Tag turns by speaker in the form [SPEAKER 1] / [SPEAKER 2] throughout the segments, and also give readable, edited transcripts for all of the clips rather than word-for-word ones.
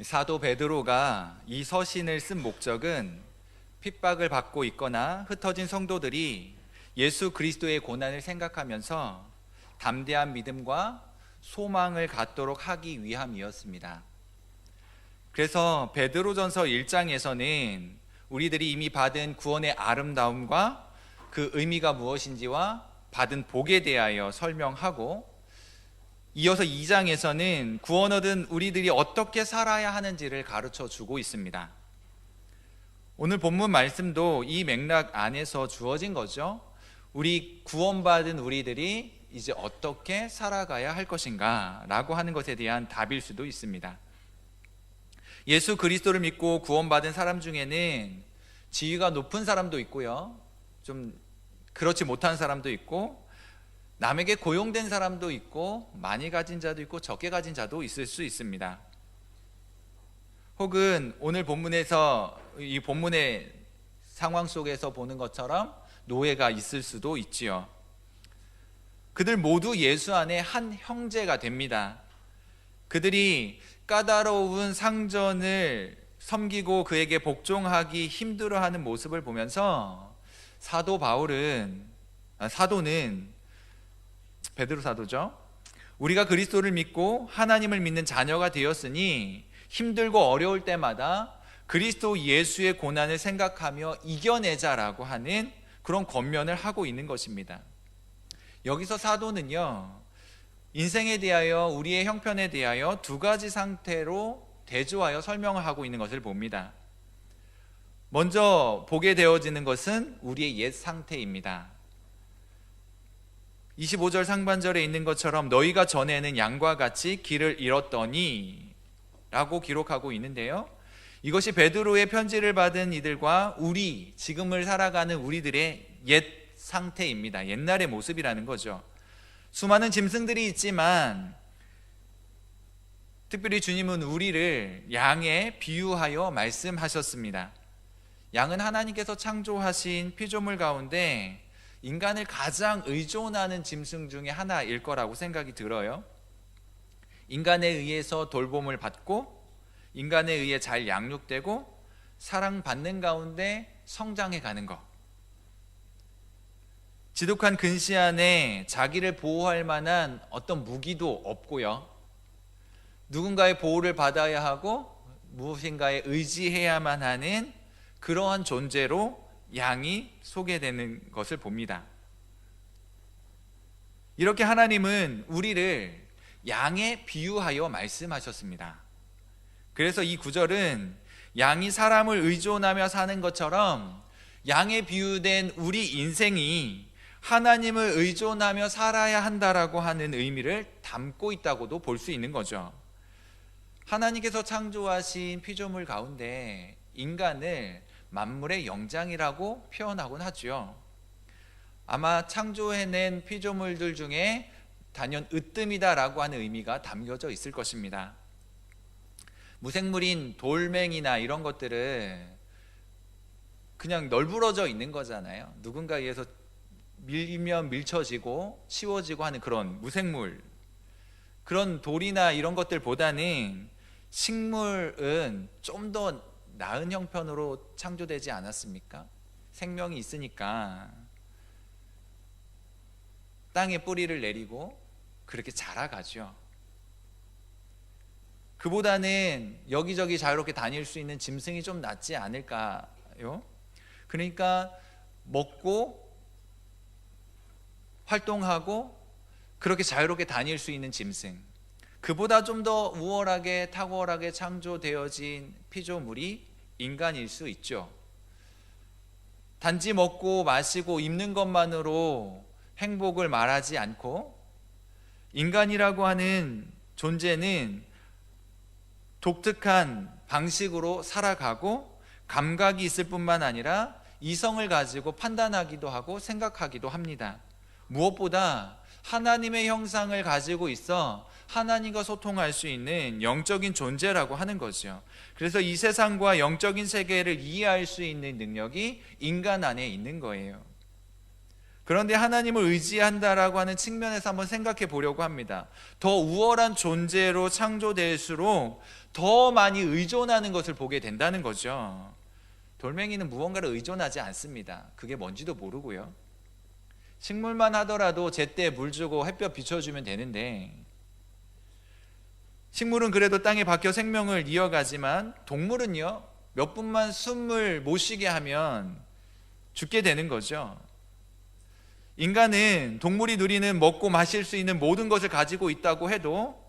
[SPEAKER 1] 사도 베드로가 이 서신을 쓴 목적은 핍박을 받고 있거나 흩어진 성도들이 예수 그리스도의 고난을 생각하면서 담대한 믿음과 소망을 갖도록 하기 위함이었습니다. 그래서 베드로전서 1장에서는 우리들이 이미 받은 구원의 아름다움과 그 의미가 무엇인지와 받은 복에 대하여 설명하고, 이어서 2장에서는 구원 얻은 우리들이 어떻게 살아야 하는지를 가르쳐 주고 있습니다. 오늘 본문 말씀도 이 맥락 안에서 주어진 거죠. 우리 구원받은 우리들이 이제 어떻게 살아가야 할 것인가 라고 하는 것에 대한 답일 수도 있습니다. 예수 그리스도를 믿고 구원받은 사람 중에는 지위가 높은 사람도 있고요, 좀 그렇지 못한 사람도 있고, 남에게 고용된 사람도 있고, 많이 가진 자도 있고 적게 가진 자도 있을 수 있습니다. 혹은 오늘 본문에서 이 본문의 상황 속에서 보는 것처럼 노예가 있을 수도 있지요. 그들 모두 예수 안에 한 형제가 됩니다. 그들이 까다로운 상전을 섬기고 그에게 복종하기 힘들어하는 모습을 보면서 사도는 베드로 사도죠. 우리가 그리스도를 믿고 하나님을 믿는 자녀가 되었으니 힘들고 어려울 때마다 그리스도 예수의 고난을 생각하며 이겨내자라고 하는 그런 권면을 하고 있는 것입니다. 여기서 사도는요, 인생에 대하여, 우리의 형편에 대하여 두 가지 상태로 대조하여 설명을 하고 있는 것을 봅니다. 먼저 보게 되어지는 것은 우리의 옛 상태입니다. 25절 상반절에 있는 것처럼 너희가 전에는 양과 같이 길을 잃었더니 라고 기록하고 있는데요, 이것이 베드로의 편지를 받은 이들과 지금을 살아가는 우리들의 옛 상태입니다. 옛날의 모습이라는 거죠. 수많은 짐승들이 있지만 특별히 주님은 우리를 양에 비유하여 말씀하셨습니다. 양은 하나님께서 창조하신 피조물 가운데 인간을 가장 의존하는 짐승 중에 하나일 거라고 생각이 들어요. 인간에 의해서 돌봄을 받고 인간에 의해 잘 양육되고 사랑받는 가운데 성장해 가는 것, 지독한 근시 안에 자기를 보호할 만한 어떤 무기도 없고요, 누군가의 보호를 받아야 하고 무엇인가에 의지해야만 하는 그러한 존재로 양이 소개되는 것을 봅니다. 이렇게 하나님은 우리를 양에 비유하여 말씀하셨습니다. 그래서 이 구절은 양이 사람을 의존하며 사는 것처럼 양에 비유된 우리 인생이 하나님을 의존하며 살아야 한다라고 하는 의미를 담고 있다고도 볼 수 있는 거죠. 하나님께서 창조하신 피조물 가운데 인간을 만물의 영장이라고 표현하곤 하죠. 아마 창조해낸 피조물들 중에 단연 으뜸이다라고 하는 의미가 담겨져 있을 것입니다. 무생물인 돌멩이나 이런 것들은 그냥 널브러져 있는 거잖아요. 누군가에 의해서 밀면 밀쳐지고 치워지고 하는 그런 무생물, 그런 돌이나 이런 것들보다는 식물은 좀 더 나은 형편으로 창조되지 않았습니까? 생명이 있으니까 땅에 뿌리를 내리고 그렇게 자라가죠. 그보다는 여기저기 자유롭게 다닐 수 있는 짐승이 좀 낫지 않을까요? 그러니까 먹고 활동하고 그렇게 자유롭게 다닐 수 있는 짐승, 그보다 좀 더 우월하게 탁월하게 창조되어진 피조물이 인간일 수 있죠. 단지 먹고 마시고 입는 것만으로 행복을 말하지 않고, 인간이라고 하는 존재는 독특한 방식으로 살아가고 감각이 있을 뿐만 아니라 이성을 가지고 판단하기도 하고 생각하기도 합니다. 무엇보다 하나님의 형상을 가지고 있어 하나님과 소통할 수 있는 영적인 존재라고 하는 거죠. 그래서 이 세상과 영적인 세계를 이해할 수 있는 능력이 인간 안에 있는 거예요. 그런데 하나님을 의지한다라고 하는 측면에서 한번 생각해 보려고 합니다. 더 우월한 존재로 창조될수록 더 많이 의존하는 것을 보게 된다는 거죠. 돌멩이는 무언가를 의존하지 않습니다. 그게 뭔지도 모르고요. 식물만 하더라도 제때 물 주고 햇볕 비춰주면 되는데, 식물은 그래도 땅에 박혀 생명을 이어가지만 동물은요, 몇 분만 숨을 못 쉬게 하면 죽게 되는 거죠. 인간은 동물이 누리는 먹고 마실 수 있는 모든 것을 가지고 있다고 해도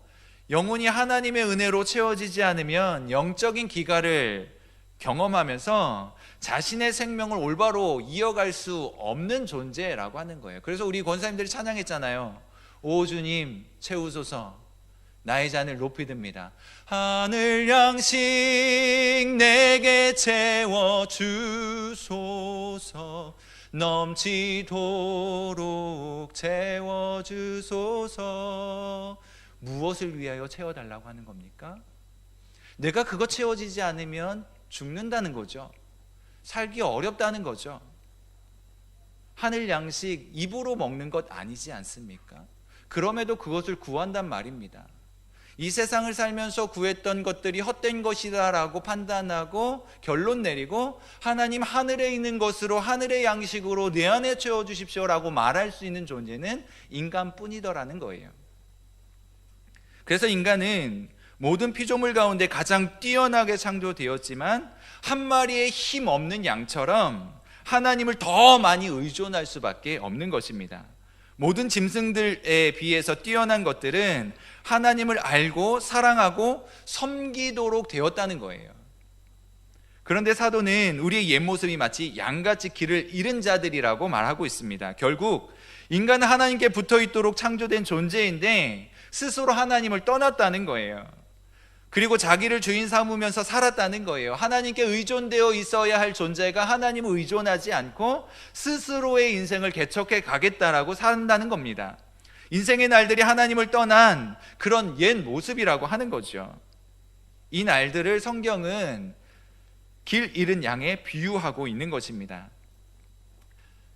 [SPEAKER 1] 영혼이 하나님의 은혜로 채워지지 않으면 영적인 기갈을 경험하면서 자신의 생명을 올바로 이어갈 수 없는 존재라고 하는 거예요. 그래서 우리 권사님들이 찬양했잖아요. 오 주님 채우소서, 나의 잔을 높이 듭니다. 하늘 양식 내게 채워주소서, 넘치도록 채워주소서. 무엇을 위하여 채워달라고 하는 겁니까? 내가 그거 채워지지 않으면 죽는다는 거죠. 살기 어렵다는 거죠. 하늘 양식 입으로 먹는 것 아니지 않습니까? 그럼에도 그것을 구한단 말입니다. 이 세상을 살면서 구했던 것들이 헛된 것이다라고 판단하고 결론 내리고 하나님 하늘에 있는 것으로 하늘의 양식으로 내 안에 채워주십시오라고 말할 수 있는 존재는 인간뿐이더라는 거예요. 그래서 인간은 모든 피조물 가운데 가장 뛰어나게 창조되었지만 한 마리의 힘 없는 양처럼 하나님을 더 많이 의존할 수밖에 없는 것입니다. 모든 짐승들에 비해서 뛰어난 것들은 하나님을 알고 사랑하고 섬기도록 되었다는 거예요. 그런데 사도는 우리의 옛 모습이 마치 양같이 길을 잃은 자들이라고 말하고 있습니다. 결국 인간은 하나님께 붙어 있도록 창조된 존재인데 스스로 하나님을 떠났다는 거예요. 그리고 자기를 주인 삼으면서 살았다는 거예요. 하나님께 의존되어 있어야 할 존재가 하나님을 의존하지 않고 스스로의 인생을 개척해 가겠다라고 산다는 겁니다. 인생의 날들이 하나님을 떠난 그런 옛 모습이라고 하는 거죠. 이 날들을 성경은 길 잃은 양에 비유하고 있는 것입니다.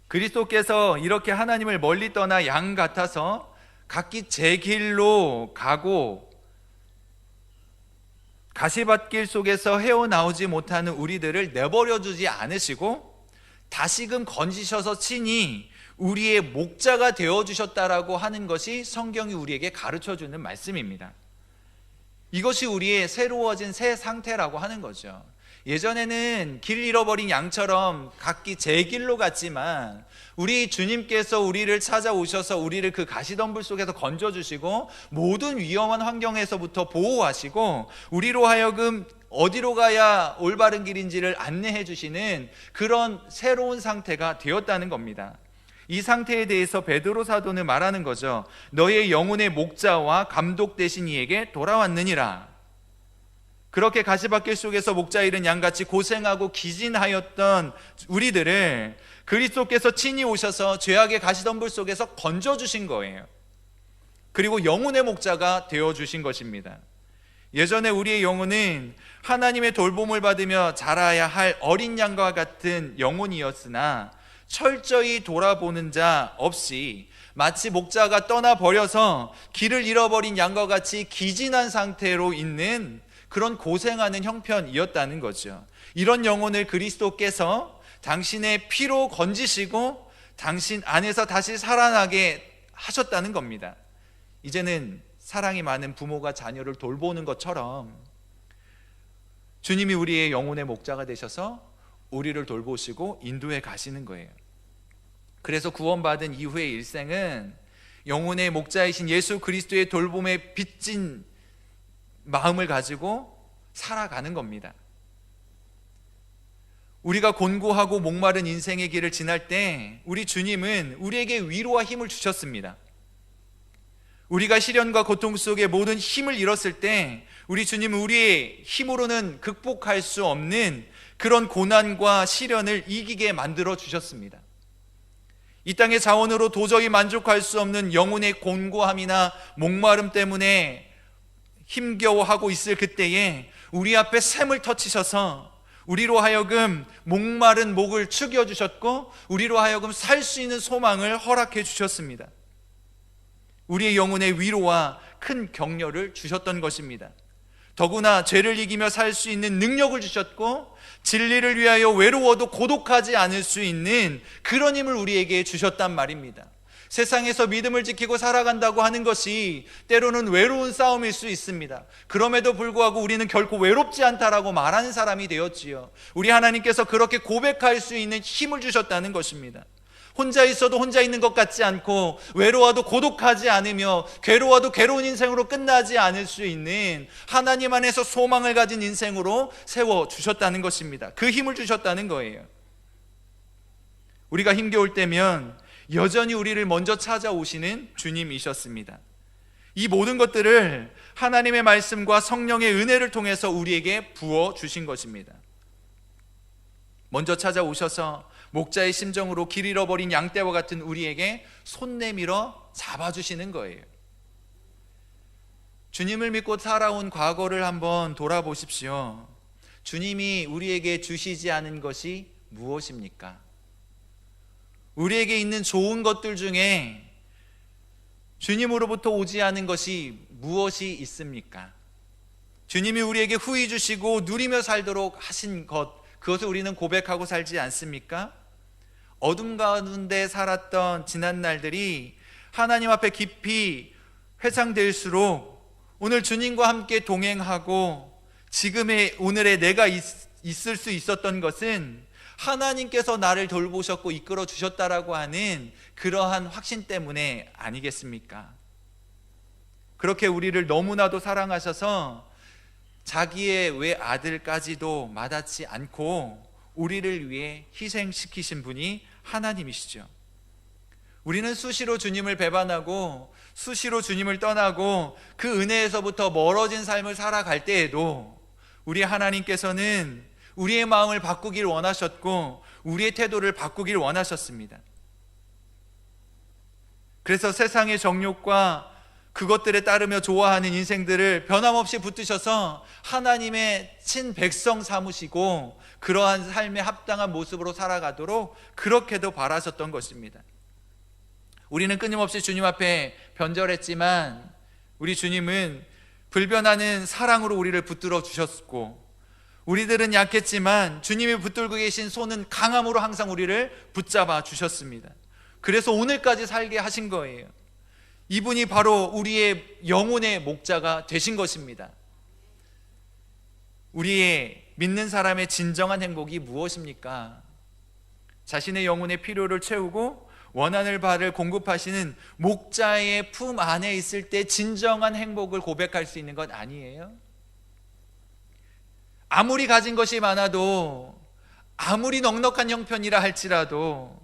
[SPEAKER 1] 그리스도께서 이렇게 하나님을 멀리 떠나 양 같아서 각기 제 길로 가고 가시밭길 속에서 헤어나오지 못하는 우리들을 내버려 두지 않으시고 다시금 건지셔서 친히 우리의 목자가 되어주셨다라고 하는 것이 성경이 우리에게 가르쳐주는 말씀입니다. 이것이 우리의 새로워진 새 상태라고 하는 거죠. 예전에는 길 잃어버린 양처럼 각기 제 길로 갔지만 우리 주님께서 우리를 찾아오셔서 우리를 그 가시덤불 속에서 건져주시고 모든 위험한 환경에서부터 보호하시고 우리로 하여금 어디로 가야 올바른 길인지를 안내해 주시는 그런 새로운 상태가 되었다는 겁니다. 이 상태에 대해서 베드로 사도는 말하는 거죠. 너의 영혼의 목자와 감독 되신 이에게 돌아왔느니라. 그렇게 가시밭길 속에서 목자 잃은 양같이 고생하고 기진하였던 우리들을 그리스도께서 친히 오셔서 죄악의 가시덤불 속에서 건져주신 거예요. 그리고 영혼의 목자가 되어주신 것입니다. 예전에 우리의 영혼은 하나님의 돌봄을 받으며 자라야 할 어린 양과 같은 영혼이었으나 철저히 돌아보는 자 없이 마치 목자가 떠나버려서 길을 잃어버린 양과 같이 기진한 상태로 있는 그런 고생하는 형편이었다는 거죠. 이런 영혼을 그리스도께서 당신의 피로 건지시고 당신 안에서 다시 살아나게 하셨다는 겁니다. 이제는 사랑이 많은 부모가 자녀를 돌보는 것처럼 주님이 우리의 영혼의 목자가 되셔서 우리를 돌보시고 인도해 가시는 거예요. 그래서 구원받은 이후의 일생은 영혼의 목자이신 예수 그리스도의 돌봄에 빚진 마음을 가지고 살아가는 겁니다. 우리가 곤고하고 목마른 인생의 길을 지날 때 우리 주님은 우리에게 위로와 힘을 주셨습니다. 우리가 시련과 고통 속에 모든 힘을 잃었을 때 우리 주님은 우리의 힘으로는 극복할 수 없는 그런 고난과 시련을 이기게 만들어 주셨습니다. 이 땅의 자원으로 도저히 만족할 수 없는 영혼의 곤고함이나 목마름 때문에 힘겨워하고 있을 그때에 우리 앞에 샘을 터치셔서 우리로 하여금 목마른 목을 축여주셨고 우리로 하여금 살 수 있는 소망을 허락해 주셨습니다. 우리의 영혼의 위로와 큰 격려를 주셨던 것입니다. 더구나 죄를 이기며 살 수 있는 능력을 주셨고 진리를 위하여 외로워도 고독하지 않을 수 있는 그런 힘을 우리에게 주셨단 말입니다. 세상에서 믿음을 지키고 살아간다고 하는 것이 때로는 외로운 싸움일 수 있습니다. 그럼에도 불구하고 우리는 결코 외롭지 않다라고 말하는 사람이 되었지요. 우리 하나님께서 그렇게 고백할 수 있는 힘을 주셨다는 것입니다. 혼자 있어도 혼자 있는 것 같지 않고 외로워도 고독하지 않으며 괴로워도 괴로운 인생으로 끝나지 않을 수 있는 하나님 안에서 소망을 가진 인생으로 세워주셨다는 것입니다. 그 힘을 주셨다는 거예요. 우리가 힘겨울 때면 여전히 우리를 먼저 찾아오시는 주님이셨습니다. 이 모든 것들을 하나님의 말씀과 성령의 은혜를 통해서 우리에게 부어주신 것입니다. 먼저 찾아오셔서 목자의 심정으로 길 잃어버린 양떼와 같은 우리에게 손 내밀어 잡아주시는 거예요. 주님을 믿고 살아온 과거를 한번 돌아보십시오. 주님이 우리에게 주시지 않은 것이 무엇입니까? 우리에게 있는 좋은 것들 중에 주님으로부터 오지 않은 것이 무엇이 있습니까? 주님이 우리에게 후히 주시고 누리며 살도록 하신 것, 그것을 우리는 고백하고 살지 않습니까? 어둠 가운데 살았던 지난 날들이 하나님 앞에 깊이 회상될수록 오늘 주님과 함께 동행하고 지금의 오늘의 내가 있을 수 있었던 것은 하나님께서 나를 돌보셨고 이끌어 주셨다라고 하는 그러한 확신 때문에 아니겠습니까? 그렇게 우리를 너무나도 사랑하셔서 자기의 외아들까지도 마다치 않고 우리를 위해 희생시키신 분이 하나님이시죠. 우리는 수시로 주님을 배반하고 수시로 주님을 떠나고 그 은혜에서부터 멀어진 삶을 살아갈 때에도 우리 하나님께서는 우리의 마음을 바꾸길 원하셨고 우리의 태도를 바꾸길 원하셨습니다. 그래서 세상의 정욕과 그것들에 따르며 좋아하는 인생들을 변함없이 붙드셔서 하나님의 친백성 삼으시고 그러한 삶에 합당한 모습으로 살아가도록 그렇게도 바라셨던 것입니다. 우리는 끊임없이 주님 앞에 변절했지만 우리 주님은 불변하는 사랑으로 우리를 붙들어 주셨고 우리들은 약했지만 주님이 붙들고 계신 손은 강함으로 항상 우리를 붙잡아 주셨습니다. 그래서 오늘까지 살게 하신 거예요. 이분이 바로 우리의 영혼의 목자가 되신 것입니다. 우리의 믿는 사람의 진정한 행복이 무엇입니까? 자신의 영혼의 필요를 채우고 원하는 바를 공급하시는 목자의 품 안에 있을 때 진정한 행복을 고백할 수 있는 것 아니에요? 아무리 가진 것이 많아도 아무리 넉넉한 형편이라 할지라도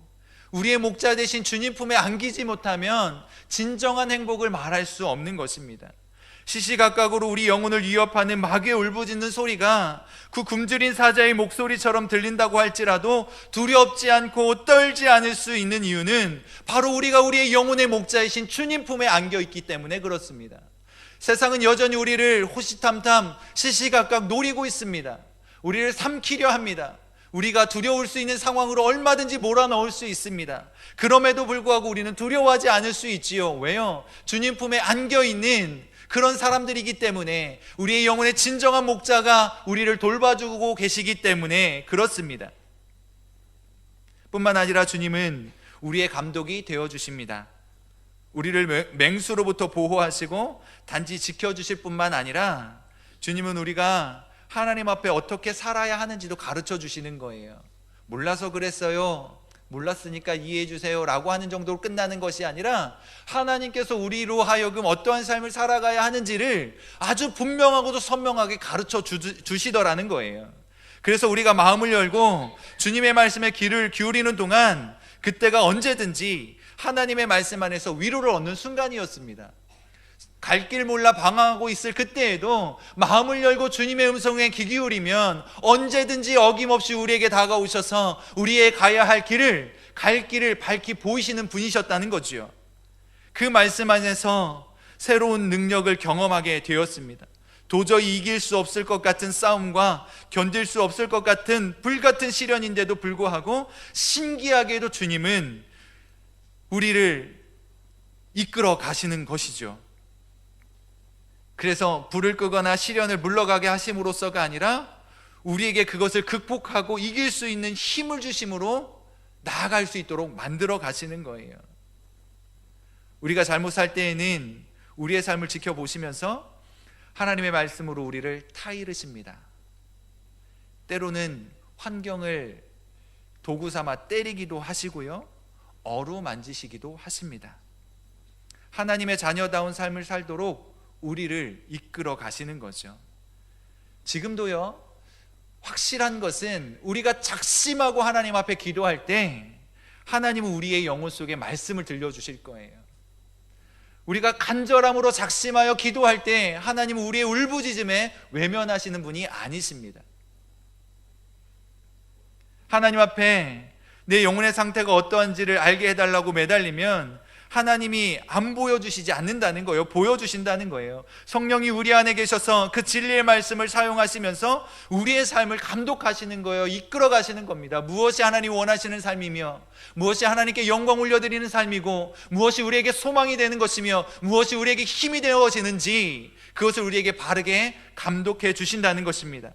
[SPEAKER 1] 우리의 목자 되신 주님 품에 안기지 못하면 진정한 행복을 말할 수 없는 것입니다. 시시각각으로 우리 영혼을 위협하는 마귀의 울부짖는 소리가 그 굶주린 사자의 목소리처럼 들린다고 할지라도 두렵지 않고 떨지 않을 수 있는 이유는 바로 우리가 우리의 영혼의 목자이신 주님 품에 안겨 있기 때문에 그렇습니다. 세상은 여전히 우리를 호시탐탐 시시각각 노리고 있습니다. 우리를 삼키려 합니다. 우리가 두려울 수 있는 상황으로 얼마든지 몰아넣을 수 있습니다. 그럼에도 불구하고 우리는 두려워하지 않을 수 있지요. 왜요? 주님 품에 안겨있는 그런 사람들이기 때문에 우리의 영혼의 진정한 목자가 우리를 돌봐주고 계시기 때문에 그렇습니다. 뿐만 아니라 주님은 우리의 감독이 되어주십니다. 우리를 맹수로부터 보호하시고 단지 지켜주실 뿐만 아니라 주님은 우리가 하나님 앞에 어떻게 살아야 하는지도 가르쳐 주시는 거예요. 몰라서 그랬어요, 몰랐으니까 이해해 주세요 라고 하는 정도로 끝나는 것이 아니라 하나님께서 우리로 하여금 어떠한 삶을 살아가야 하는지를 아주 분명하고도 선명하게 가르쳐 주시더라는 거예요. 그래서 우리가 마음을 열고 주님의 말씀에 귀를 기울이는 동안 그때가 언제든지 하나님의 말씀 안에서 위로를 얻는 순간이었습니다. 갈 길 몰라 방황하고 있을 그때에도 마음을 열고 주님의 음성에 귀 기울이면 언제든지 어김없이 우리에게 다가오셔서 우리의 가야 할 길을, 갈 길을 밝히 보이시는 분이셨다는 거지요. 그 말씀 안에서 새로운 능력을 경험하게 되었습니다. 도저히 이길 수 없을 것 같은 싸움과 견딜 수 없을 것 같은 불같은 시련인데도 불구하고 신기하게도 주님은 우리를 이끌어 가시는 것이죠. 그래서 불을 끄거나 시련을 물러가게 하심으로써가 아니라 우리에게 그것을 극복하고 이길 수 있는 힘을 주심으로 나아갈 수 있도록 만들어 가시는 거예요. 우리가 잘못 살 때에는 우리의 삶을 지켜보시면서 하나님의 말씀으로 우리를 타이르십니다. 때로는 환경을 도구 삼아 때리기도 하시고요, 어루만지시기도 하십니다. 하나님의 자녀다운 삶을 살도록 우리를 이끌어 가시는 거죠. 지금도요, 확실한 것은 우리가 작심하고 하나님 앞에 기도할 때 하나님은 우리의 영혼 속에 말씀을 들려주실 거예요. 우리가 간절함으로 작심하여 기도할 때 하나님은 우리의 울부짖음에 외면하시는 분이 아니십니다. 하나님 앞에 내 영혼의 상태가 어떠한지를 알게 해달라고 매달리면 하나님이 안 보여주시지 않는다는 거예요. 보여주신다는 거예요. 성령이 우리 안에 계셔서 그 진리의 말씀을 사용하시면서 우리의 삶을 감독하시는 거예요. 이끌어 가시는 겁니다. 무엇이 하나님이 원하시는 삶이며, 무엇이 하나님께 영광 올려드리는 삶이고, 무엇이 우리에게 소망이 되는 것이며, 무엇이 우리에게 힘이 되어지는지 그것을 우리에게 바르게 감독해 주신다는 것입니다.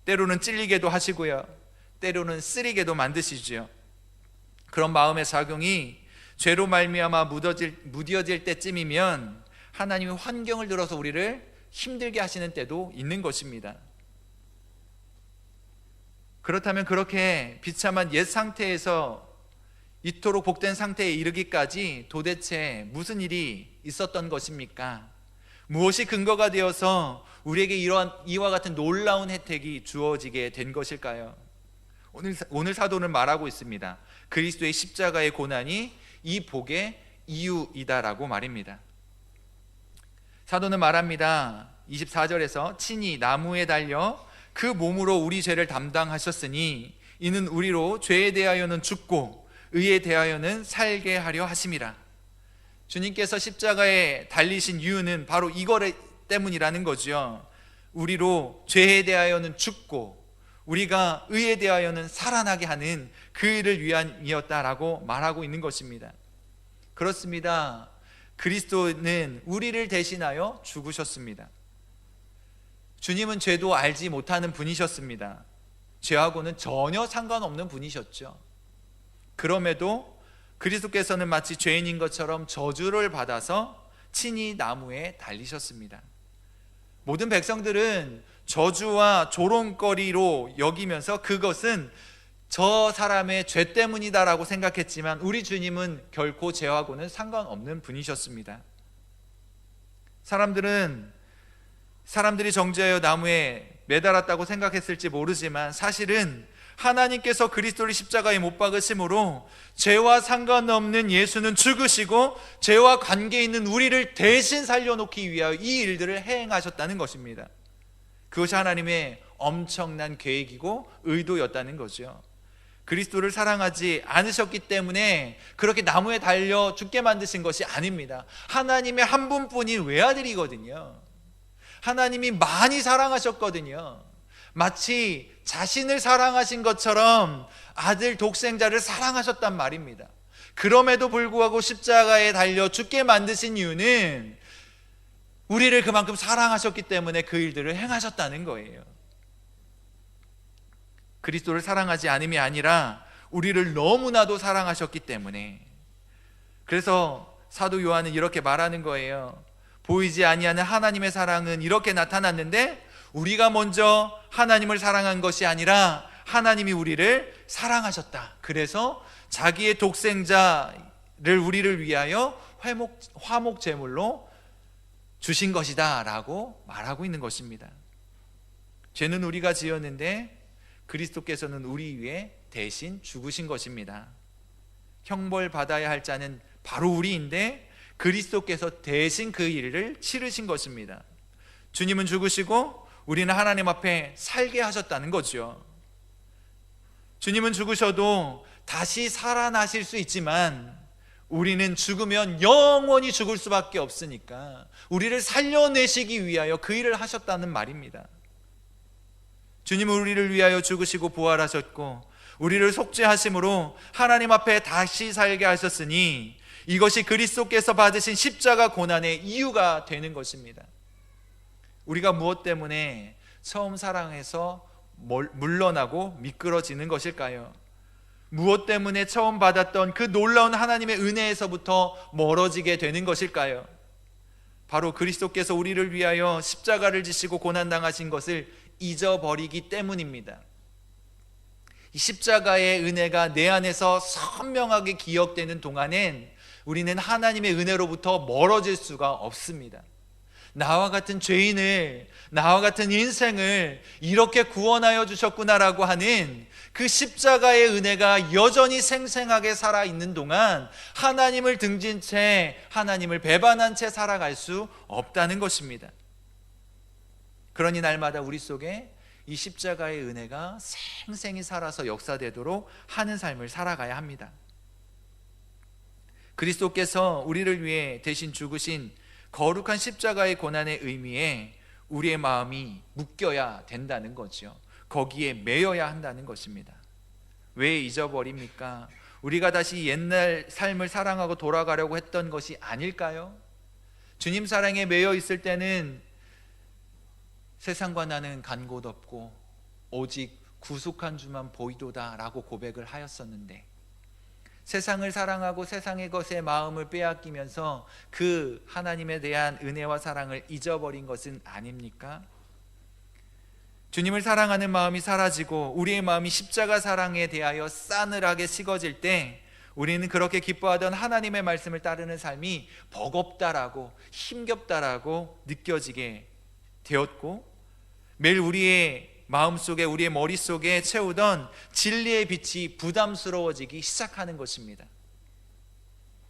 [SPEAKER 1] 때로는 찔리게도 하시고요, 때로는 쓰리게도 만드시죠. 그런 마음의 작용이 죄로 말미암아 무뎌질 때쯤이면 하나님이 환경을 들어서 우리를 힘들게 하시는 때도 있는 것입니다. 그렇다면 그렇게 비참한 옛 상태에서 이토록 복된 상태에 이르기까지 도대체 무슨 일이 있었던 것입니까? 무엇이 근거가 되어서 우리에게 이와 같은 놀라운 혜택이 주어지게 된 것일까요? 오늘 사도는 말하고 있습니다. 그리스도의 십자가의 고난이 이 복의 이유이다라고 말입니다. 사도는 말합니다. 24절에서 친히 나무에 달려 그 몸으로 우리 죄를 담당하셨으니 이는 우리로 죄에 대하여는 죽고 의에 대하여는 살게 하려 하심이라. 주님께서 십자가에 달리신 이유는 바로 이거 때문이라는 거죠. 우리로 죄에 대하여는 죽고 우리가 의에 대하여는 살아나게 하는 그 일을 위함이었다라고 말하고 있는 것입니다. 그렇습니다. 그리스도는 우리를 대신하여 죽으셨습니다. 주님은 죄도 알지 못하는 분이셨습니다. 죄하고는 전혀 상관없는 분이셨죠. 그럼에도 그리스도께서는 마치 죄인인 것처럼 저주를 받아서 친히 나무에 달리셨습니다. 모든 백성들은 저주와 조롱거리로 여기면서 그것은 저 사람의 죄 때문이다라고 생각했지만 우리 주님은 결코 죄하고는 상관없는 분이셨습니다. 사람들이 정죄하여 나무에 매달았다고 생각했을지 모르지만 사실은 하나님께서 그리스도를 십자가에 못 박으심으로 죄와 상관없는 예수는 죽으시고 죄와 관계 있는 우리를 대신 살려놓기 위하여 이 일들을 행하셨다는 것입니다. 그것이 하나님의 엄청난 계획이고 의도였다는 거죠. 그리스도를 사랑하지 않으셨기 때문에 그렇게 나무에 달려 죽게 만드신 것이 아닙니다. 하나님의 한 분뿐인 외아들이거든요. 하나님이 많이 사랑하셨거든요. 마치 자신을 사랑하신 것처럼 아들 독생자를 사랑하셨단 말입니다. 그럼에도 불구하고 십자가에 달려 죽게 만드신 이유는 우리를 그만큼 사랑하셨기 때문에 그 일들을 행하셨다는 거예요. 그리스도를 사랑하지 않음이 아니라 우리를 너무나도 사랑하셨기 때문에. 그래서 사도 요한은 이렇게 말하는 거예요. 보이지 아니하는 하나님의 사랑은 이렇게 나타났는데 우리가 먼저 하나님을 사랑한 것이 아니라 하나님이 우리를 사랑하셨다. 그래서 자기의 독생자를 우리를 위하여 화목 제물로 주신 것이다 라고 말하고 있는 것입니다. 죄는 우리가 지었는데 그리스도께서는 우리 위해 대신 죽으신 것입니다. 형벌 받아야 할 자는 바로 우리인데 그리스도께서 대신 그 일을 치르신 것입니다. 주님은 죽으시고 우리는 하나님 앞에 살게 하셨다는 거죠. 주님은 죽으셔도 다시 살아나실 수 있지만 우리는 죽으면 영원히 죽을 수밖에 없으니까 우리를 살려내시기 위하여 그 일을 하셨다는 말입니다. 주님은 우리를 위하여 죽으시고 부활하셨고 우리를 속죄하심으로 하나님 앞에 다시 살게 하셨으니 이것이 그리스도께서 받으신 십자가 고난의 이유가 되는 것입니다. 우리가 무엇 때문에 처음 사랑에서 물러나고 미끄러지는 것일까요? 무엇 때문에 처음 받았던 그 놀라운 하나님의 은혜에서부터 멀어지게 되는 것일까요? 바로 그리스도께서 우리를 위하여 십자가를 지시고 고난당하신 것을 잊어버리기 때문입니다. 이 십자가의 은혜가 내 안에서 선명하게 기억되는 동안엔 우리는 하나님의 은혜로부터 멀어질 수가 없습니다. 나와 같은 죄인을, 나와 같은 인생을 이렇게 구원하여 주셨구나라고 하는 그 십자가의 은혜가 여전히 생생하게 살아있는 동안 하나님을 등진 채, 하나님을 배반한 채 살아갈 수 없다는 것입니다. 그러니 날마다 우리 속에 이 십자가의 은혜가 생생히 살아서 역사되도록 하는 삶을 살아가야 합니다. 그리스도께서 우리를 위해 대신 죽으신 거룩한 십자가의 고난의 의미에 우리의 마음이 묶여야 된다는 거죠. 거기에 매여야 한다는 것입니다. 왜 잊어버립니까? 우리가 다시 옛날 삶을 사랑하고 돌아가려고 했던 것이 아닐까요? 주님 사랑에 매여 있을 때는 세상과 나는 간 곳 없고 오직 구속한 주만 보이도다 라고 고백을 하였었는데, 세상을 사랑하고 세상의 것에 마음을 빼앗기면서 그 하나님에 대한 은혜와 사랑을 잊어버린 것은 아닙니까? 주님을 사랑하는 마음이 사라지고 우리의 마음이 십자가 사랑에 대하여 싸늘하게 식어질 때 우리는 그렇게 기뻐하던 하나님의 말씀을 따르는 삶이 버겁다라고, 힘겹다라고 느껴지게 되었고, 매일 우리의 마음속에, 우리의 머릿속에 채우던 진리의 빛이 부담스러워지기 시작하는 것입니다.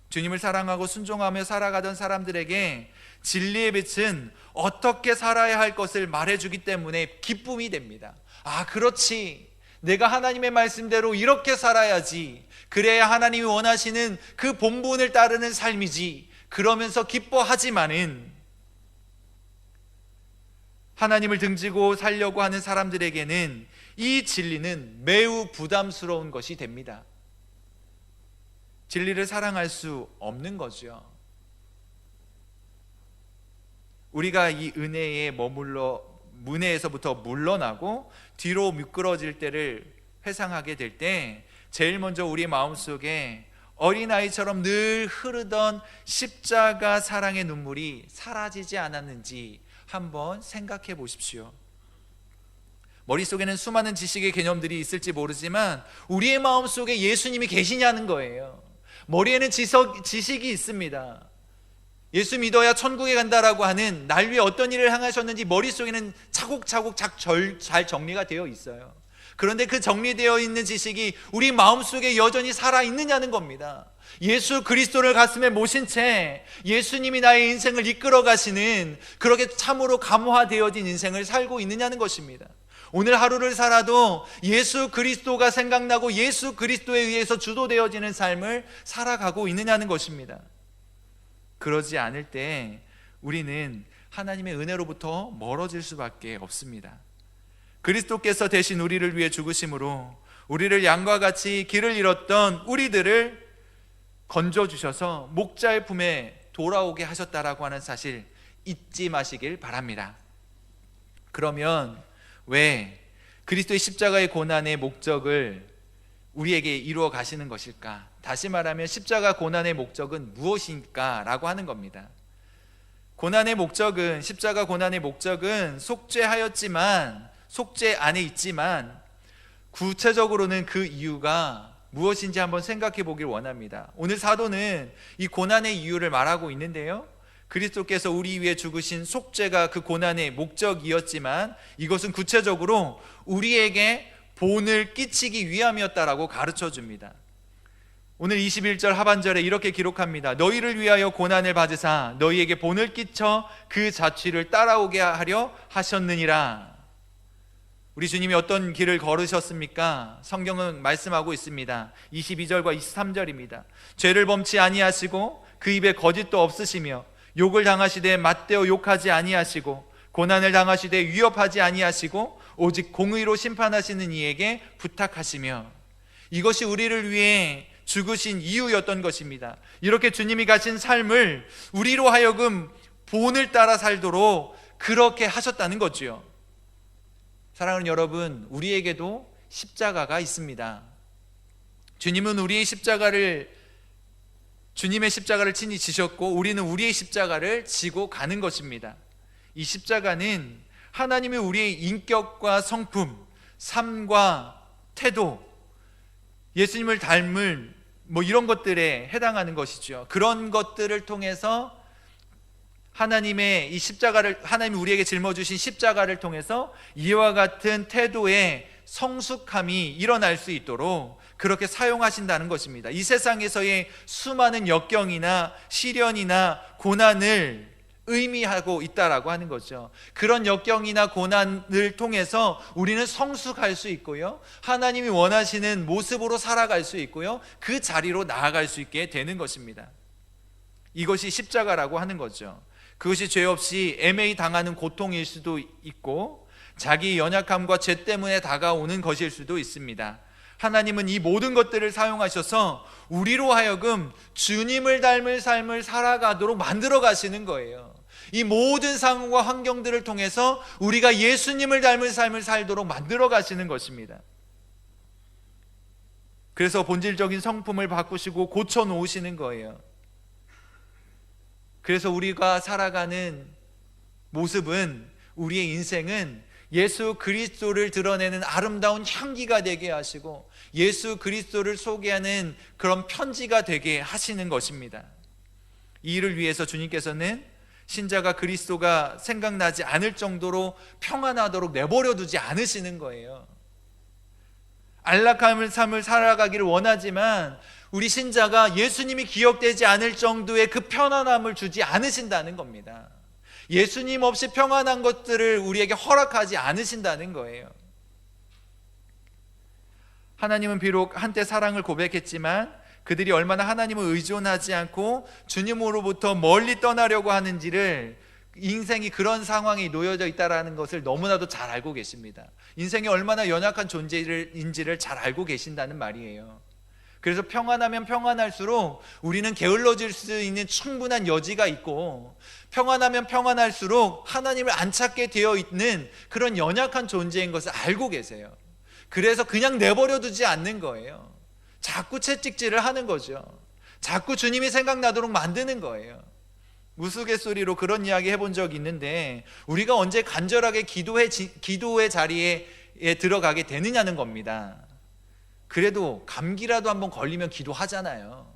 [SPEAKER 1] 주님을 사랑하고 순종하며 살아가던 사람들에게 진리의 빛은 어떻게 살아야 할 것을 말해주기 때문에 기쁨이 됩니다. 아, 그렇지, 내가 하나님의 말씀대로 이렇게 살아야지, 그래야 하나님이 원하시는 그 본분을 따르는 삶이지, 그러면서 기뻐하지만은 하나님을 등지고 살려고 하는 사람들에게는 이 진리는 매우 부담스러운 것이 됩니다. 진리를 사랑할 수 없는 거죠. 우리가 이 은혜에서부터 물러나고 뒤로 미끄러질 때를 회상하게 될 때 제일 먼저 우리 마음속에 어린아이처럼 늘 흐르던 십자가 사랑의 눈물이 사라지지 않았는지 한번 생각해 보십시오. 머릿속에는 수많은 지식의 개념들이 있을지 모르지만 우리의 마음속에 예수님이 계시냐는 거예요. 머리에는 지식이 있습니다. 예수 믿어야 천국에 간다라고 하는 날 위해 어떤 일을 행하셨는지 머릿속에는 차곡차곡 잘 정리가 되어 있어요. 그런데 그 정리되어 있는 지식이 우리 마음속에 여전히 살아있느냐는 겁니다. 예수 그리스도를 가슴에 모신 채 예수님이 나의 인생을 이끌어 가시는, 그렇게 참으로 감화되어진 인생을 살고 있느냐는 것입니다. 오늘 하루를 살아도 예수 그리스도가 생각나고 예수 그리스도에 의해서 주도되어지는 삶을 살아가고 있느냐는 것입니다. 그러지 않을 때 우리는 하나님의 은혜로부터 멀어질 수밖에 없습니다. 그리스도께서 대신 우리를 위해 죽으심으로 우리를 양과 같이 길을 잃었던 우리들을 건져주셔서 목자의 품에 돌아오게 하셨다라고 하는 사실 잊지 마시길 바랍니다. 그러면 왜 그리스도의 십자가의 고난의 목적을 우리에게 이루어 가시는 것일까? 다시 말하면 십자가 고난의 목적은 무엇일까? 라고 하는 겁니다. 십자가 고난의 목적은 속죄 안에 있지만 구체적으로는 그 이유가 무엇인지 한번 생각해 보길 원합니다. 오늘 사도는 이 고난의 이유를 말하고 있는데요, 그리스도께서 우리 위해 죽으신 속죄가 그 고난의 목적이었지만 이것은 구체적으로 우리에게 본을 끼치기 위함이었다라고 가르쳐 줍니다. 오늘 21절 하반절에 이렇게 기록합니다. 너희를 위하여 고난을 받으사 너희에게 본을 끼쳐 그 자취를 따라오게 하려 하셨느니라. 우리 주님이 어떤 길을 걸으셨습니까? 성경은 말씀하고 있습니다. 22절과 23절입니다. 죄를 범치 아니하시고 그 입에 거짓도 없으시며 욕을 당하시되 맞대어 욕하지 아니하시고 고난을 당하시되 위협하지 아니하시고 오직 공의로 심판하시는 이에게 부탁하시며, 이것이 우리를 위해 죽으신 이유였던 것입니다. 이렇게 주님이 가신 삶을 우리로 하여금 본을 따라 살도록 그렇게 하셨다는 거지요. 사랑하는 여러분, 우리에게도 십자가가 있습니다. 주님은 주님의 십자가를 친히 지셨고 우리는 우리의 십자가를 지고 가는 것입니다. 이 십자가는 하나님이 우리의 인격과 성품, 삶과 태도, 예수님을 닮은 이런 것들에 해당하는 것이죠. 그런 것들을 통해서 하나님이 우리에게 짊어주신 십자가를 통해서 이와 같은 태도의 성숙함이 일어날 수 있도록 그렇게 사용하신다는 것입니다. 이 세상에서의 수많은 역경이나 시련이나 고난을 의미하고 있다라고 하는 거죠. 그런 역경이나 고난을 통해서 우리는 성숙할 수 있고요, 하나님이 원하시는 모습으로 살아갈 수 있고요, 그 자리로 나아갈 수 있게 되는 것입니다. 이것이 십자가라고 하는 거죠. 그것이 죄 없이 애매히 당하는 고통일 수도 있고 자기 연약함과 죄 때문에 다가오는 것일 수도 있습니다. 하나님은 이 모든 것들을 사용하셔서 우리로 하여금 주님을 닮은 삶을 살아가도록 만들어 가시는 거예요. 이 모든 상황과 환경들을 통해서 우리가 예수님을 닮은 삶을 살도록 만들어 가시는 것입니다. 그래서 본질적인 성품을 바꾸시고 고쳐 놓으시는 거예요. 그래서 우리가 살아가는 모습은, 우리의 인생은 예수 그리스도를 드러내는 아름다운 향기가 되게 하시고 예수 그리스도를 소개하는 그런 편지가 되게 하시는 것입니다. 이 일을 위해서 주님께서는 신자가 그리스도가 생각나지 않을 정도로 평안하도록 내버려 두지 않으시는 거예요. 안락함을 삶을 살아가기를 원하지만 우리 신자가 예수님이 기억되지 않을 정도의 그 편안함을 주지 않으신다는 겁니다. 예수님 없이 평안한 것들을 우리에게 허락하지 않으신다는 거예요. 하나님은 비록 한때 사랑을 고백했지만 그들이 얼마나 하나님을 의존하지 않고 주님으로부터 멀리 떠나려고 하는지를, 인생이 그런 상황에 놓여져 있다는 것을 너무나도 잘 알고 계십니다. 인생이 얼마나 연약한 존재인지를 잘 알고 계신다는 말이에요. 그래서 평안하면 평안할수록 우리는 게을러질 수 있는 충분한 여지가 있고, 평안하면 평안할수록 하나님을 안 찾게 되어 있는 그런 연약한 존재인 것을 알고 계세요. 그래서 그냥 내버려 두지 않는 거예요. 자꾸 채찍질을 하는 거죠. 자꾸 주님이 생각나도록 만드는 거예요. 우스갯소리로 그런 이야기 해본 적이 있는데, 우리가 언제 간절하게 기도의 자리에 들어가게 되느냐는 겁니다. 그래도 감기라도 한번 걸리면 기도하잖아요.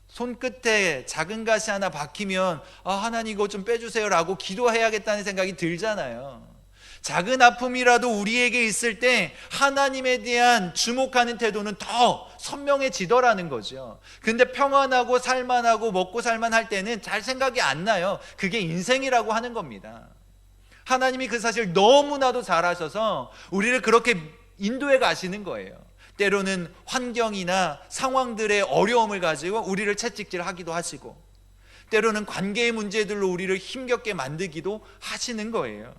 [SPEAKER 1] 손끝에 작은 가시 하나 박히면 하나님 이거 좀 빼주세요 라고 기도해야겠다는 생각이 들잖아요. 작은 아픔이라도 우리에게 있을 때 하나님에 대한 주목하는 태도는 더 선명해지더라는 거죠. 근데 평안하고 살만하고 먹고 살만할 때는 잘 생각이 안 나요. 그게 인생이라고 하는 겁니다. 하나님이 그 사실 너무나도 잘 아셔서 우리를 그렇게 인도해 가시는 거예요. 때로는 환경이나 상황들의 어려움을 가지고 우리를 채찍질하기도 하시고, 때로는 관계의 문제들로 우리를 힘겹게 만들기도 하시는 거예요.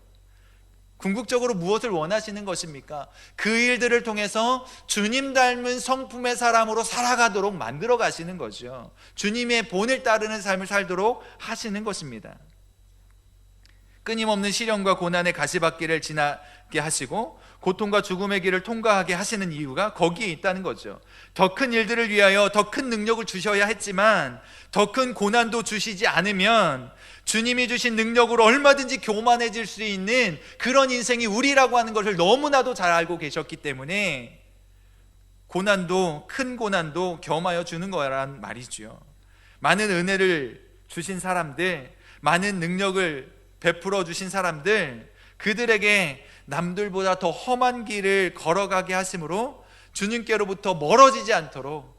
[SPEAKER 1] 궁극적으로 무엇을 원하시는 것입니까? 그 일들을 통해서 주님 닮은 성품의 사람으로 살아가도록 만들어 가시는 거죠. 주님의 본을 따르는 삶을 살도록 하시는 것입니다. 끊임없는 시련과 고난의 가시밭길을 지나게 하시고 고통과 죽음의 길을 통과하게 하시는 이유가 거기에 있다는 거죠. 더 큰 일들을 위하여 더 큰 능력을 주셔야 했지만 더 큰 고난도 주시지 않으면 주님이 주신 능력으로 얼마든지 교만해질 수 있는 그런 인생이 우리라고 하는 것을 너무나도 잘 알고 계셨기 때문에 큰 고난도 겸하여 주는 거란 말이죠. 많은 은혜를 주신 사람들, 많은 능력을 베풀어 주신 사람들, 그들에게 남들보다 더 험한 길을 걸어가게 하심으로 주님께로부터 멀어지지 않도록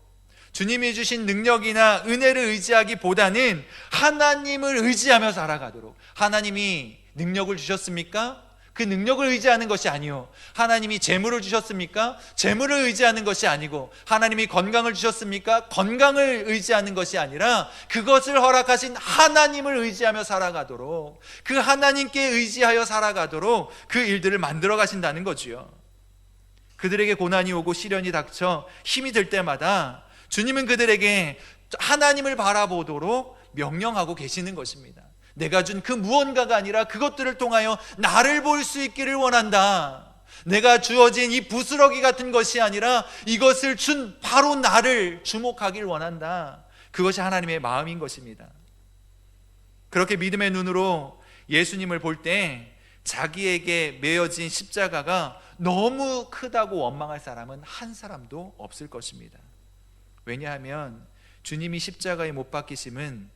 [SPEAKER 1] 주님이 주신 능력이나 은혜를 의지하기보다는 하나님을 의지하며 살아가도록. 하나님이 능력을 주셨습니까? 그 능력을 의지하는 것이 아니요, 하나님이 재물을 주셨습니까? 재물을 의지하는 것이 아니고, 하나님이 건강을 주셨습니까? 건강을 의지하는 것이 아니라 그것을 허락하신 하나님을 의지하며 살아가도록, 그 하나님께 의지하여 살아가도록 그 일들을 만들어 가신다는 거지요. 그들에게 고난이 오고 시련이 닥쳐 힘이 들 때마다 주님은 그들에게 하나님을 바라보도록 명령하고 계시는 것입니다. 내가 준 그 무언가가 아니라 그것들을 통하여 나를 볼 수 있기를 원한다. 내가 주어진 이 부스러기 같은 것이 아니라 이것을 준 바로 나를 주목하길 원한다. 그것이 하나님의 마음인 것입니다. 그렇게 믿음의 눈으로 예수님을 볼 때 자기에게 매어진 십자가가 너무 크다고 원망할 사람은 한 사람도 없을 것입니다. 왜냐하면 주님이 십자가에 못 박히심은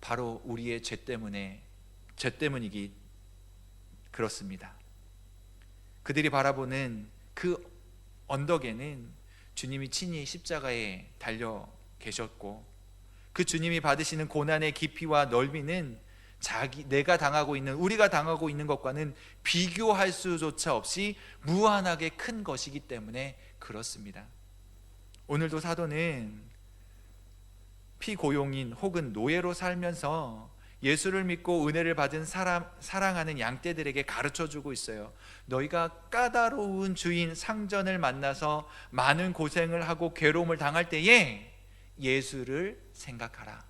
[SPEAKER 1] 바로 우리의 죄 때문이기 그렇습니다. 그들이 바라보는 그 언덕에는 주님이 친히 십자가에 달려 계셨고, 그 주님이 받으시는 고난의 깊이와 넓이는 내가 당하고 있는, 우리가 당하고 있는 것과는 비교할 수조차 없이 무한하게 큰 것이기 때문에 그렇습니다. 오늘도 사도는 피고용인 혹은 노예로 살면서 예수를 믿고 은혜를 받은 사랑하는 양떼들에게 가르쳐주고 있어요. 너희가 까다로운 주인 상전을 만나서 많은 고생을 하고 괴로움을 당할 때에 예수를 생각하라.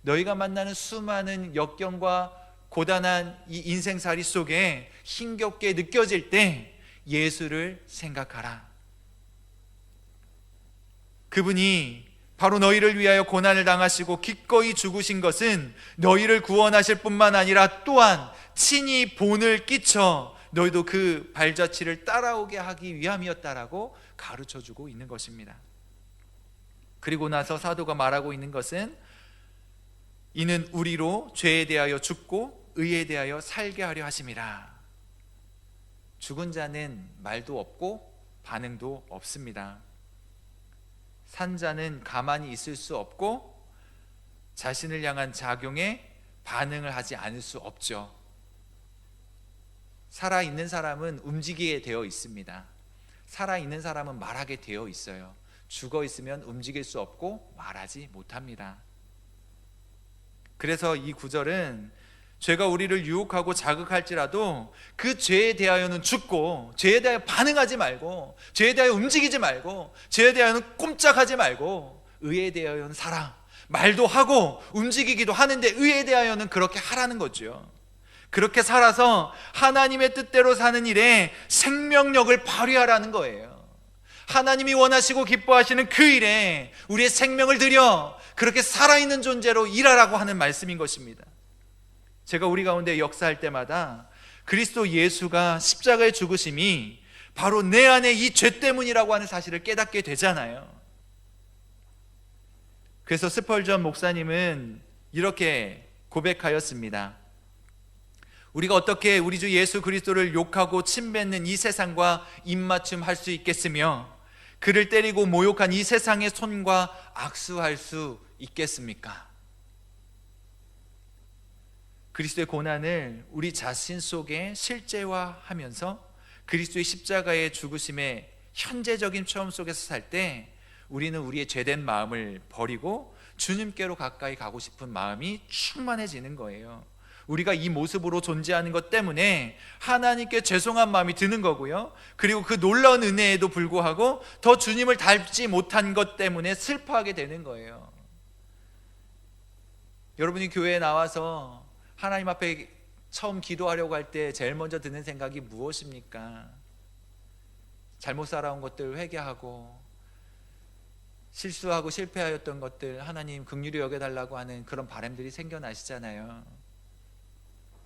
[SPEAKER 1] 너희가 만나는 수많은 역경과 고단한 이 인생살이 속에 힘겹게 느껴질 때 예수를 생각하라. 그분이 바로 너희를 위하여 고난을 당하시고 기꺼이 죽으신 것은 너희를 구원하실 뿐만 아니라 또한 친히 본을 끼쳐 너희도 그 발자취를 따라오게 하기 위함이었다라고 가르쳐주고 있는 것입니다. 그리고 나서 사도가 말하고 있는 것은, 이는 우리로 죄에 대하여 죽고 의에 대하여 살게 하려 하심이라. 죽은 자는 말도 없고 반응도 없습니다. 산 자는 가만히 있을 수 없고 자신을 향한 작용에 반응을 하지 않을 수 없죠. 살아있는 사람은 움직이게 되어 있습니다. 살아있는 사람은 말하게 되어 있어요. 죽어 있으면 움직일 수 없고 말하지 못합니다. 그래서 이 구절은 죄가 우리를 유혹하고 자극할지라도 그 죄에 대하여는 죽고, 죄에 대하여 반응하지 말고, 죄에 대하여 움직이지 말고, 죄에 대하여는 꼼짝하지 말고 의에 대하여는 살아. 말도 하고 움직이기도 하는데 의에 대하여는 그렇게 하라는 거죠. 그렇게 살아서 하나님의 뜻대로 사는 일에 생명력을 발휘하라는 거예요. 하나님이 원하시고 기뻐하시는 그 일에 우리의 생명을 들여 그렇게 살아있는 존재로 일하라고 하는 말씀인 것입니다. 제가 우리 가운데 역사할 때마다 그리스도 예수가 십자가의 죽으심이 바로 내 안에 이 죄 때문이라고 하는 사실을 깨닫게 되잖아요. 그래서 스펄전 목사님은 이렇게 고백하였습니다. 우리가 어떻게 우리 주 예수 그리스도를 욕하고 침뱉는 이 세상과 입맞춤할 수 있겠으며, 그를 때리고 모욕한 이 세상의 손과 악수할 수 있겠습니까? 그리스도의 고난을 우리 자신 속에 실제화하면서 그리스도의 십자가의 죽으심의 현재적인 체험 속에서 살 때 우리는 우리의 죄된 마음을 버리고 주님께로 가까이 가고 싶은 마음이 충만해지는 거예요. 우리가 이 모습으로 존재하는 것 때문에 하나님께 죄송한 마음이 드는 거고요, 그리고 그 놀라운 은혜에도 불구하고 더 주님을 닮지 못한 것 때문에 슬퍼하게 되는 거예요. 여러분이 교회에 나와서 하나님 앞에 처음 기도하려고 할 때 제일 먼저 드는 생각이 무엇입니까? 잘못 살아온 것들 회개하고, 실수하고 실패하였던 것들 하나님 긍휼히 여겨달라고 하는 그런 바람들이 생겨나시잖아요.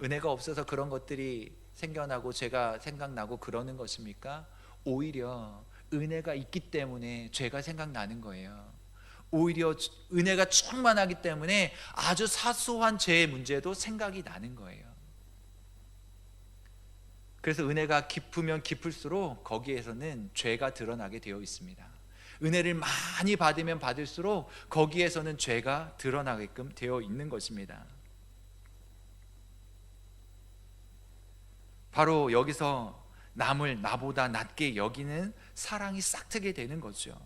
[SPEAKER 1] 은혜가 없어서 그런 것들이 생겨나고 죄가 생각나고 그러는 것입니까? 오히려 은혜가 있기 때문에 죄가 생각나는 거예요. 오히려 은혜가 충만하기 때문에 아주 사소한 죄의 문제도 생각이 나는 거예요. 그래서 은혜가 깊으면 깊을수록 거기에서는 죄가 드러나게 되어 있습니다. 은혜를 많이 받으면 받을수록 거기에서는 죄가 드러나게끔 되어 있는 것입니다. 바로 여기서 남을 나보다 낮게 여기는 사랑이 싹트게 되는 거죠.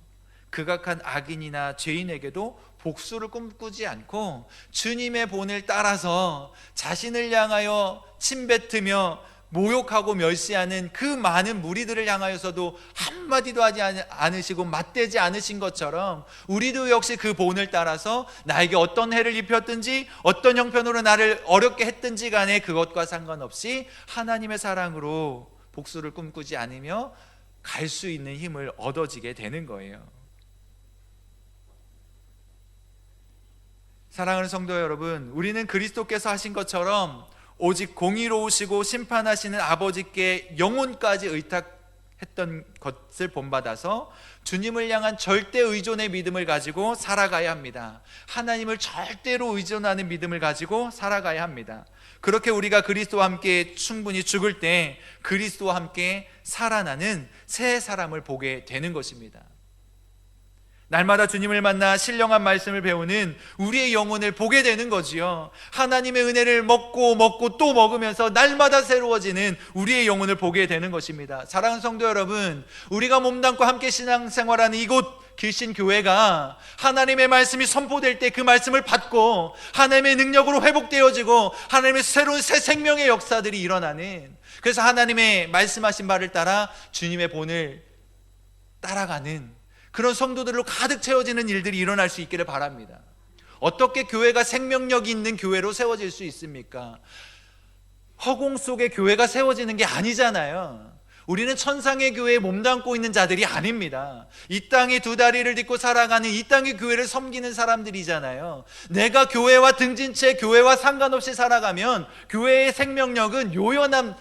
[SPEAKER 1] 극악한 악인이나 죄인에게도 복수를 꿈꾸지 않고 주님의 본을 따라서 자신을 향하여 침뱉으며 모욕하고 멸시하는 그 많은 무리들을 향하여서도 한마디도 하지 않으시고 맞대지 않으신 것처럼 우리도 역시 그 본을 따라서 나에게 어떤 해를 입혔든지 어떤 형편으로 나를 어렵게 했든지 간에 그것과 상관없이 하나님의 사랑으로 복수를 꿈꾸지 않으며 갈 수 있는 힘을 얻어지게 되는 거예요. 사랑하는 성도 여러분, 우리는 그리스도께서 하신 것처럼 오직 공의로우시고 심판하시는 아버지께 영혼까지 의탁했던 것을 본받아서 주님을 향한 절대 의존의 믿음을 가지고 살아가야 합니다. 하나님을 절대로 의존하는 믿음을 가지고 살아가야 합니다. 그렇게 우리가 그리스도와 함께 충분히 죽을 때 그리스도와 함께 살아나는 새 사람을 보게 되는 것입니다. 날마다 주님을 만나 신령한 말씀을 배우는 우리의 영혼을 보게 되는 거지요. 하나님의 은혜를 먹고 또 먹으면서 날마다 새로워지는 우리의 영혼을 보게 되는 것입니다. 사랑하는 성도 여러분, 우리가 몸담고 함께 신앙생활하는 이곳 길신교회가 하나님의 말씀이 선포될 때 그 말씀을 받고 하나님의 능력으로 회복되어지고 하나님의 새로운 새 생명의 역사들이 일어나는, 그래서 하나님의 말씀하신 바를 따라 주님의 본을 따라가는 그런 성도들로 가득 채워지는 일들이 일어날 수 있기를 바랍니다. 어떻게 교회가 생명력이 있는 교회로 세워질 수 있습니까? 허공 속에 교회가 세워지는 게 아니잖아요. 우리는 천상의 교회에 몸담고 있는 자들이 아닙니다. 이 땅에 두 다리를 딛고 살아가는 이 땅의 교회를 섬기는 사람들이잖아요. 내가 교회와 등진 채 교회와 상관없이 살아가면 교회의 생명력은 요연한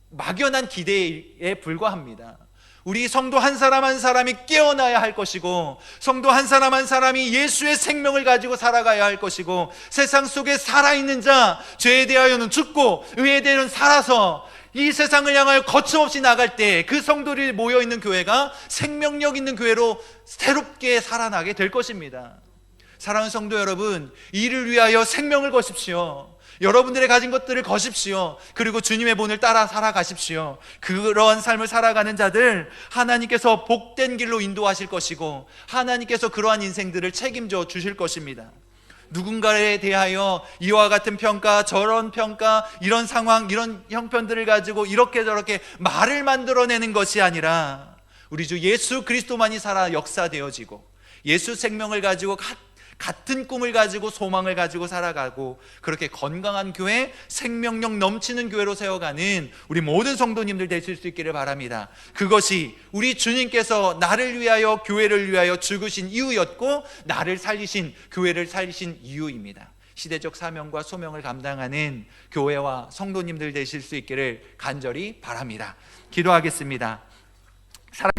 [SPEAKER 1] 막연한 기대에 불과합니다. 우리 성도 한 사람 한 사람이 깨어나야 할 것이고, 성도 한 사람 한 사람이 예수의 생명을 가지고 살아가야 할 것이고, 세상 속에 살아있는 자, 죄에 대하여는 죽고 의에 대하여는 살아서 이 세상을 향하여 거침없이 나갈 때 그 성도들이 모여있는 교회가 생명력 있는 교회로 새롭게 살아나게 될 것입니다. 사랑하는 성도 여러분, 이를 위하여 생명을 거십시오. 여러분들의 가진 것들을 거십시오. 그리고 주님의 본을 따라 살아가십시오. 그러한 삶을 살아가는 자들 하나님께서 복된 길로 인도하실 것이고 하나님께서 그러한 인생들을 책임져 주실 것입니다. 누군가에 대하여 이와 같은 평가, 저런 평가, 이런 상황, 이런 형편들을 가지고 이렇게 저렇게 말을 만들어내는 것이 아니라 우리 주 예수 그리스도만이 살아 역사되어지고 예수 생명을 가지고 같은 꿈을 가지고 소망을 가지고 살아가고 그렇게 건강한 교회, 생명력 넘치는 교회로 세워가는 우리 모든 성도님들 되실 수 있기를 바랍니다. 그것이 우리 주님께서 나를 위하여 교회를 위하여 죽으신 이유였고 나를 살리신, 교회를 살리신 이유입니다. 시대적 사명과 소명을 감당하는 교회와 성도님들 되실 수 있기를 간절히 바랍니다. 기도하겠습니다. 살아계신